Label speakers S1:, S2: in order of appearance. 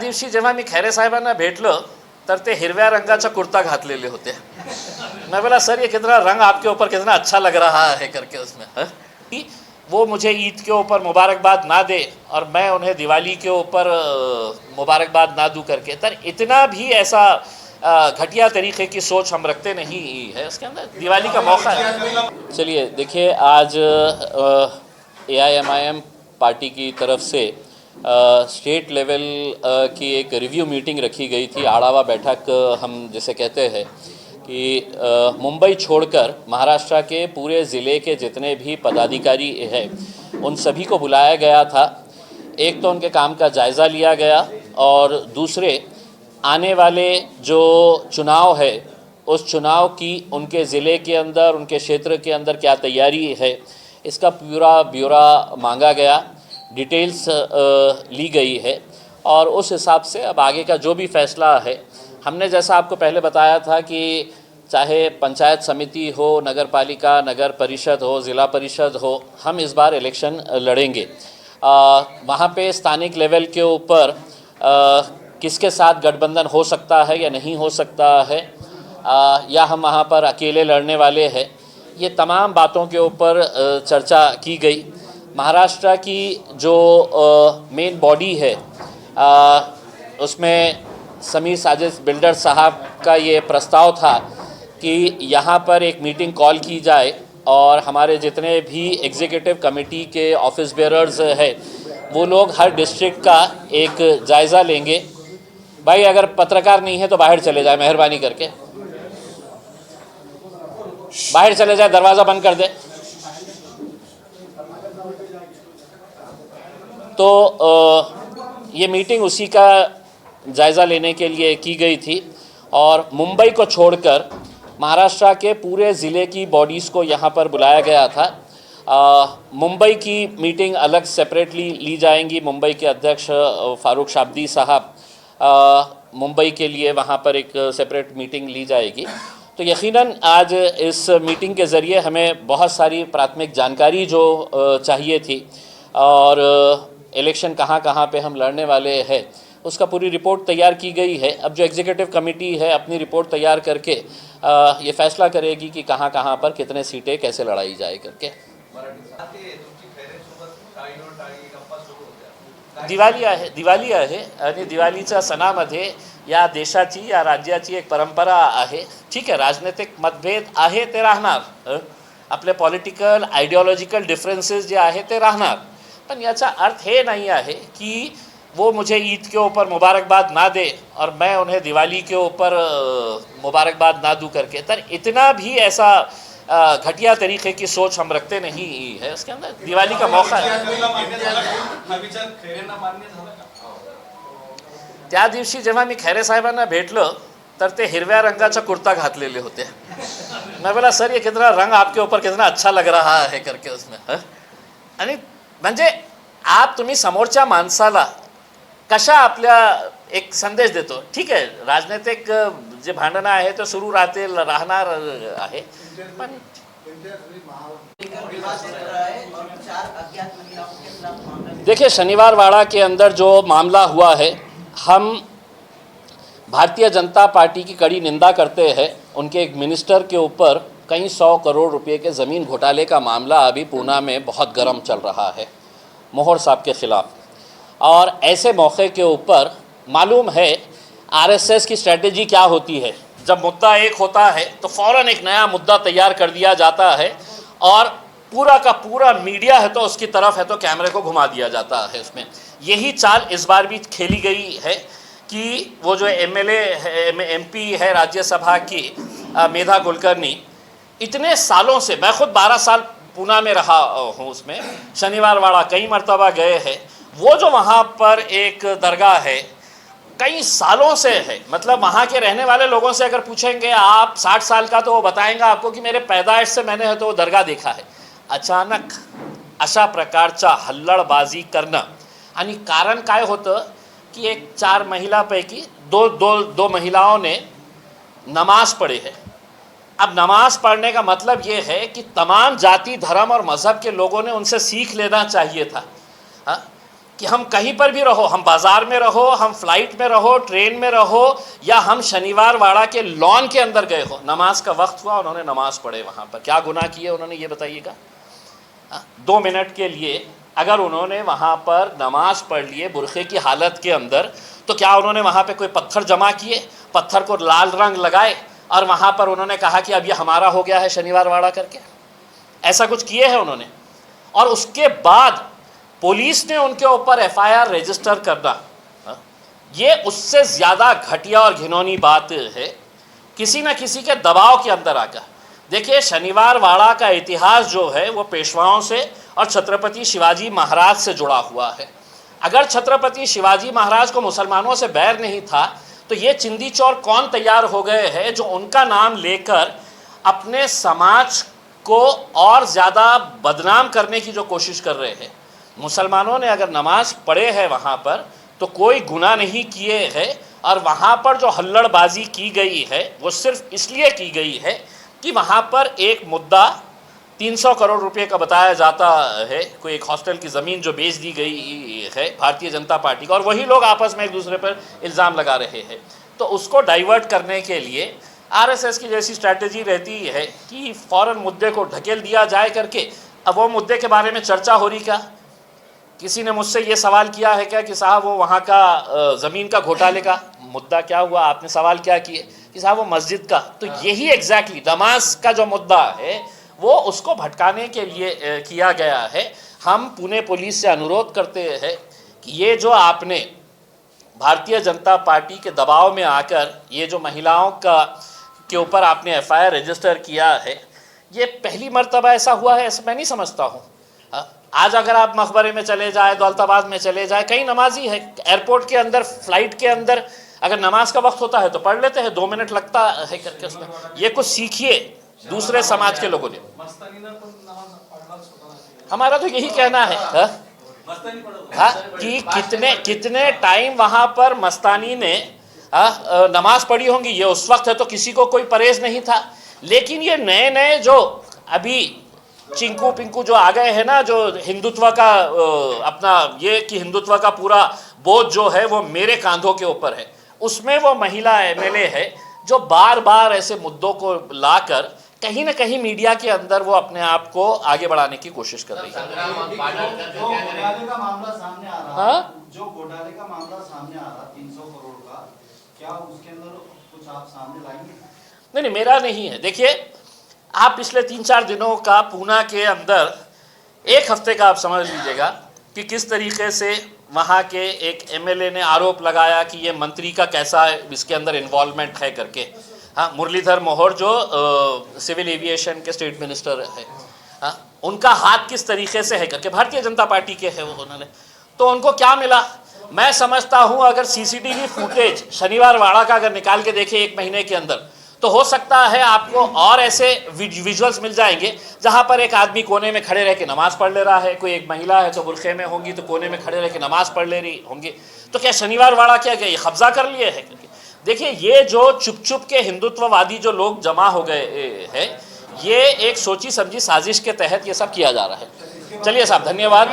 S1: दिवशी जेव्हा मी खैरे साहेबांना भेटलो तर ते हिरव्या रंगाचा कुर्ता घातलेले होते। मैं बोला सर ये कितना रंग आपके ऊपर कितना अच्छा लग रहा है करके उसमें कि वो मुझे ईद के ऊपर मुबारकबाद ना दे और मैं उन्हें दिवाली के ऊपर मुबारकबाद ना दूं करके। तर इतना भी ऐसा घटिया तरीके की सोच हम रखते नहीं है। उसके अंदर दिवाली का मौका है। चलिए देखिए, आज AIMIM पार्टी की तरफ से स्टेट लेवल की एक रिव्यू मीटिंग रखी गई थी। आड़ावा बैठक हम जिसे कहते हैं कि मुंबई छोड़कर महाराष्ट्र के पूरे ज़िले के जितने भी पदाधिकारी हैं उन सभी को बुलाया गया था। एक तो उनके काम का जायज़ा लिया गया और दूसरे आने वाले जो चुनाव है उस चुनाव की उनके ज़िले के अंदर, उनके क्षेत्र के अंदर क्या तैयारी है इसका पूरा ब्यौरा मांगा गया, डिटेल्स ली गई है और उस हिसाब से अब आगे का जो भी फैसला है, हमने जैसा आपको पहले बताया था कि चाहे पंचायत समिति हो, नगर पालिका, नगर परिषद हो, ज़िला परिषद हो, हम इस बार इलेक्शन लड़ेंगे। वहाँ पे स्थानिक लेवल के ऊपर किसके साथ गठबंधन हो सकता है या नहीं हो सकता है, या हम वहाँ पर अकेले लड़ने वाले हैं, ये तमाम बातों के ऊपर चर्चा की गई। महाराष्ट्र की जो मेन बॉडी है उसमें समीर साजिद बिल्डर साहब का ये प्रस्ताव था कि यहाँ पर एक मीटिंग कॉल की जाए और हमारे जितने भी एग्जीक्यूटिव कमेटी के ऑफिस बेयरर्स हैं वो लोग हर डिस्ट्रिक्ट का एक जायज़ा लेंगे। भाई अगर पत्रकार नहीं है तो बाहर चले जाए, मेहरबानी करके बाहर चले जाए, दरवाज़ा बंद कर दे। तो ये मीटिंग उसी का जायज़ा लेने के लिए की गई थी और मुंबई को छोड़कर महाराष्ट्र के पूरे ज़िले की बॉडीज़ को यहाँ पर बुलाया गया था। मुंबई की मीटिंग अलग सेपरेटली ली जाएंगी। मुंबई के अध्यक्ष फारूक शाब्दी साहब मुंबई के लिए वहाँ पर एक सेपरेट मीटिंग ली जाएगी। तो यकीनन आज इस मीटिंग के ज़रिए हमें बहुत सारी प्राथमिक जानकारी जो चाहिए थी और इलेक्शन कहाँ कहाँ पे हम लड़ने वाले हैं उसका पूरी रिपोर्ट तैयार की गई है। अब जो एग्जीक्यूटिव कमेटी है अपनी रिपोर्ट तैयार करके ये फैसला करेगी कि कहाँ कहाँ पर कितने सीटें कैसे लड़ाई जाए करके। दिवाळी आहे आणि दिवाळीच्या सणामध्ये या देशाची या राज्याची एक परंपरा आहे। ठीक आहे, राजनैतिक मतभेद आहे ते राहणार, आपले पॉलिटिकल आयडियोलॉजिकल डिफरेंसेस जे आहे ते राहणार, पण याचा अर्थ हे नहीं है कि वो मुझे ईद के ऊपर मुबारकबाद ना दे और मैं उन्हें दिवाली के ऊपर मुबारकबाद ना दूं करके। तर इतना भी ऐसा घटिया तरीके की सोच हम रखते नहीं है। उसके अंदर दिवाली का मौका है। त्या दिवशी जेव्हा मी खैरे साहेबांना भेटलो तर ते हिरव्या रंगाचा कुर्ता घातलेले होते। मैं बोला सर ये कितना रंग आपके ऊपर कितना अच्छा लग रहा है करके उसमें। आणि म्हणजे तुम्ही समोरच्या माणसाला कशा आपल्या एक संदेश देतो। ठीक आहे, राजनैतिक जे भांडणं आहे ते सुरू राहतील, राहणार आहे, पण देखिए शनिवार वाड़ा के अंदर जो मामला हुआ है, हम भारतीय जनता पार्टी की कड़ी निंदा करते हैं। उनके एक मिनिस्टर के ऊपर कई 100 करोड़ रुपए के ज़मीन घोटाले का मामला अभी पूना में बहुत गर्म चल रहा है मोहर साहब के ख़िलाफ़। और ऐसे मौके के ऊपर मालूम है आरएसएस की स्ट्रेटजी क्या होती है। जब मुद्दा एक होता है तो फ़ौरन एक नया मुद्दा तैयार कर दिया जाता है और पूरा का पूरा मीडिया है तो उसकी तरफ है तो कैमरे को घुमा दिया जाता है। उसमें यही चाल इस बार भी खेली गई है कि वो जो MLA है, MP है राज्यसभा की मेधा कुलकर्णी, इतने सालों से, मैं खुद 12 साल पूना में रहा हूँ, उसमें शनिवार वाड़ा कई मरतबा गए हैं। वो जो वहाँ पर एक दरगाह है कई सालों से है, मतलब वहाँ के रहने वाले लोगों से अगर पूछेंगे आप 60 साल का तो वो बताएंगे आपको कि मेरे पैदाइश से मैंने है तो वो दरगाह देखा है। अचानक अशा प्रकारचा हल्लड़बाजी करणं आणि कारण काय होतं कि एक 4 महिलापैकी दो महिलाओं ने नमाज पढ़ी है। अब नमाज पढ़ने का मतलब ये है कि तमाम जाति, धर्म और मज़हब के लोगों ने उनसे सीख लेना चाहिए था। कि हम कहीं पर भी रहो, हम बाज़ार में रहो, हम फ्लाइट में रहो, ट्रेन में रहो, या हम शनिवार वाड़ा के लॉन के अंदर गए हो, नमाज का वक्त हुआ, उन्होंने नमाज पढ़े वहाँ पर, क्या गुनाह किए उन्होंने, ये बताइएगा। 2 मिनट के लिए अगर उन्होंने वहाँ पर नमाज पढ़ लिए बुरखे की हालत के अंदर, तो क्या उन्होंने वहाँ पे कोई पत्थर जमा किए, पत्थर को लाल रंग लगाए और वहाँ पर उन्होंने कहा कि अब ये हमारा हो गया है शनिवार वाड़ा करके? ऐसा कुछ किए हैं उन्होंने? और उसके बाद पुलिस ने उनके ऊपर FIR रजिस्टर करना, ये उससे ज़्यादा घटिया और घिनौनी बात है, किसी न किसी के दबाव के अंदर आकर। देखिए, शनिवार वाड़ा का इतिहास जो है वो पेशवाओं से और छत्रपति शिवाजी महाराज से जुड़ा हुआ है। अगर छत्रपति शिवाजी महाराज को मुसलमानों से बैर नहीं था, तो ये चिंदी चोर कौन तैयार हो गए हैं जो उनका नाम लेकर अपने समाज को और ज़्यादा बदनाम करने की जो कोशिश कर रहे हैं। मुसलमानों ने अगर नमाज पढ़े है वहाँ पर, तो कोई गुनाह नहीं किए हैं, और वहाँ पर जो हल्लड़बाजी की गई है वो सिर्फ इसलिए की गई है कि वहाँ पर एक मुद्दा 300 करोड़ रुपए का बताया जाता है, कोई एक हॉस्टल की ज़मीन जो बेच दी गई है भारतीय जनता पार्टी को, और वही लोग आपस में एक दूसरे पर इल्ज़ाम लगा रहे हैं। तो उसको डाइवर्ट करने के लिए RSS की जैसी स्ट्रैटेजी रहती है कि फ़ौरन मुद्दे को ढकेल दिया जाए करके। अब वो मुद्दे के बारे में चर्चा हो रही, क्या किसी ने मुझसे ये सवाल किया है क्या कि साहब वो वहाँ का ज़मीन का घोटाले का मुद्दा क्या हुआ? आपने सवाल क्या किए कि साहब वो मस्जिद का। तो यही एग्जैक्टली नमाज का जो मुद्दा है वो उसको भटकाने के लिए किया गया है। हम पुणे पुलिस से अनुरोध करते हैं कि ये जो आपने भारतीय जनता पार्टी के दबाव में आकर ये जो महिलाओं के ऊपर आपने FIR रजिस्टर किया है, ये पहली मर्तबा ऐसा हुआ है, ऐसा मैं नहीं समझता हूँ। आज अगर आप मकबरे में चले जाए, दौलताबाद में चले जाए, कई नमाजी है, एयरपोर्ट के अंदर, फ्लाइट के अंदर अगर नमाज का वक्त होता है तो पढ़ लेते हैं, 2 मिनट लगता है करके उसमें। ये कुछ सीखिए दूसरे समाज के लोगों ने। हमारा तो यही कहना है कि कितने टाइम वहाँ पर मस्तानी ने नमाज पढ़ी होंगी। ये उस वक्त है तो किसी को कोई परहेज नहीं था, लेकिन ये नए नए जो अभी चिंकू पिंकू जो आ गए हैं ना, जो हिंदुत्व का अपना ये कि हिंदुत्व का पूरा बोझ जो है वो मेरे कांधों के ऊपर है, उसमें वो महिला MLA है जो बार बार ऐसे मुद्दों को लाकर कहीं ना कहीं मीडिया के अंदर वो अपने आप को आगे बढ़ाने की कोशिश कर रही है।
S2: जो घोटाले का मामला सामने आ रहा, 300 करोड़ का, क्या उसके अंदर कुछ आप सामने लाएंगे?
S1: नहीं, मेरा नहीं है। देखिए, आप पिछले 3-4 दिनों का पूना के अंदर, 1 हफ्ते का आप समझ लीजिएगा कि किस तरीके से वहाँ के एक MLA ने आरोप लगाया कि ये मंत्री का कैसा इसके अंदर इन्वॉल्वमेंट है करके। हाँ, मुरलीधर मोहर जो सिविल एविएशन के स्टेट मिनिस्टर है, हाँ, उनका हाथ किस तरीके से है करके, भारतीय जनता पार्टी के है वो, उन्होंने तो उनको क्या मिला? मैं समझता हूँ अगर CCTV फुटेज शनिवार वाड़ा का अगर निकाल के देखे 1 महीने के अंदर, तो हो सकता है आपको और ऐसे विजुअल्स मिल जाएंगे जहां पर एक आदमी कोने में खड़े रह के नमाज पढ़ ले रहा है, कोई एक महिला है तो बुरखे में होंगी तो कोने में खड़े रह के नमाज पढ़ ले रही होंगी। तो क्या शनिवार वाड़ा क्या ये कब्जा कर लिए है? देखिए, ये जो चुप चुप के हिंदुत्ववादी जो लोग जमा हो गए हैं, ये एक सोची समझी साजिश के तहत ये सब किया जा रहा है। चलिए साहब, धन्यवाद।